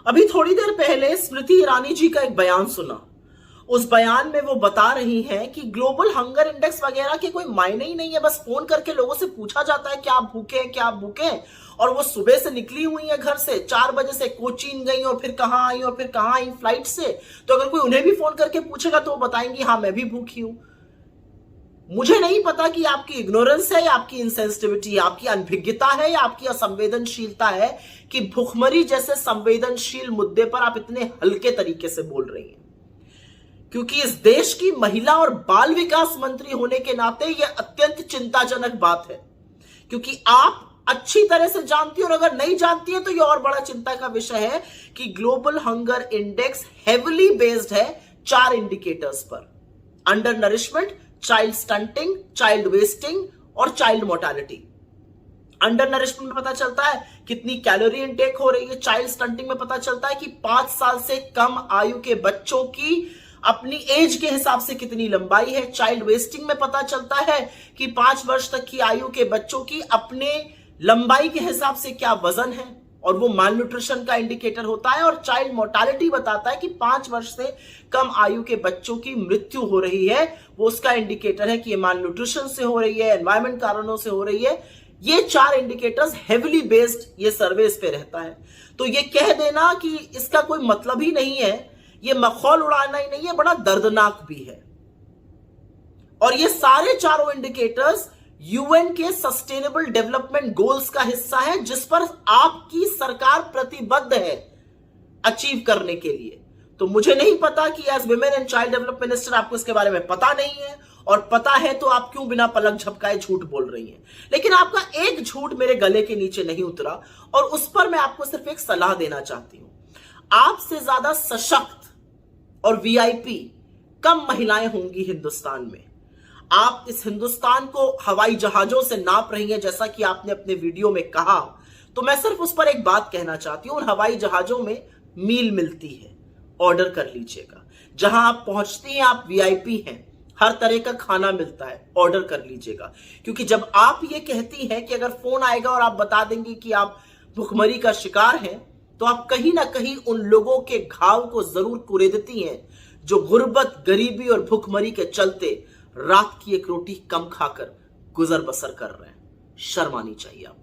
अभी थोड़ी देर पहले स्मृति ईरानी जी का एक बयान सुना। उस बयान में वो बता रही हैं कि ग्लोबल हंगर इंडेक्स वगैरह के कोई मायने ही नहीं है, बस फोन करके लोगों से पूछा जाता है क्या आप भूखे हैं, क्या आप भूखे हैं। और वो सुबह से निकली हुई है घर से, 4 बजे से कोचीन गई और फिर कहां आई और फिर कहां आई फ्लाइट से। तो अगर कोई उन्हें भी फोन करके पूछेगा तो वो बताएंगी हाँ मैं भी भूखी हूं। मुझे नहीं पता कि आपकी इग्नोरेंस है या आपकी इनसेंसिटिविटी, आपकी अनभिज्ञता है या आपकी असंवेदनशीलता है कि भुखमरी जैसे संवेदनशील मुद्दे पर आप इतने हल्के तरीके से बोल रही हैं। क्योंकि इस देश की महिला और बाल विकास मंत्री होने के नाते यह अत्यंत चिंताजनक बात है, क्योंकि आप अच्छी तरह से जानती है, और अगर नहीं जानती है तो यह और बड़ा चिंता का विषय है कि global hunger index heavily based है 4 इंडिकेटर्स पर: under nourishment, child stunting, child wasting और चाइल्ड मोर्टालिटी। अंडर नरिशमेंट में पता चलता है कितनी कैलोरी इनटेक हो रही है, चाइल्ड स्टंटिंग में पता चलता है कि 5 साल से कम आयु के बच्चों की अपनी एज के हिसाब से कितनी लंबाई है, चाइल्ड वेस्टिंग में पता चलता है कि 5 वर्ष तक की आयु के बच्चों की अपने लंबाई के हिसाब से क्या वजन है, और वो माल न्यूट्रिशन का इंडिकेटर होता है। और चाइल्ड मोर्टालिटी बताता है कि 5 वर्ष से कम आयु के बच्चों की मृत्यु हो रही है, वो उसका इंडिकेटर है कि ये माल न्यूट्रिशन से हो रही है, एनवायरमेंट कारणों से हो रही है। ये 4 इंडिकेटर्स हेविली बेस्ड ये सर्वे पे रहता है। तो ये कह देना कि इसका कोई मतलब ही नहीं है, ये मखौल उड़ाना ही नहीं है, बड़ा दर्दनाक भी है। और ये सारे चारों इंडिकेटर्स यूएन के सस्टेनेबल डेवलपमेंट गोल्स का हिस्सा है, जिस पर आपकी सरकार प्रतिबद्ध है अचीव करने के लिए। तो मुझे नहीं पता कि as women and child development minister आपको इसके बारे में पता नहीं है, और पता है तो आप क्यों बिना पलक झपकाए झूठ बोल रही हैं। लेकिन आपका एक झूठ मेरे गले के नीचे नहीं उतरा, और उस पर मैं आपको सिर्फ एक सलाह देना चाहती हूं। आपसे ज्यादा सशक्त और वीआईपी कम महिलाएं होंगी हिंदुस्तान में। आप इस हिंदुस्तान को हवाई जहाजों से नाप रही हैं, जैसा कि आपने अपने वीडियो में कहा। तो मैं सिर्फ उस पर एक बात कहना चाहती हूं, उन हवाई जहाजों में मील मिलती है, ऑर्डर कर लीजिएगा। जहां आप पहुंचती हैं आप वीआईपी हैं, हर तरह का खाना मिलता है, ऑर्डर कर लीजिएगा। क्योंकि जब आप ये कहती हैं कि अगर फोन आएगा और आप बता देंगे कि आप भुखमरी का शिकार हैं, तो आप कहीं ना कहीं उन लोगों के घाव को जरूर कुरेदती हैं जो गुर्बत, गरीबी और भुखमरी के चलते रात की एक रोटी कम खाकर गुजर बसर कर रहे हैं। शर्म आनी चाहिए आपको।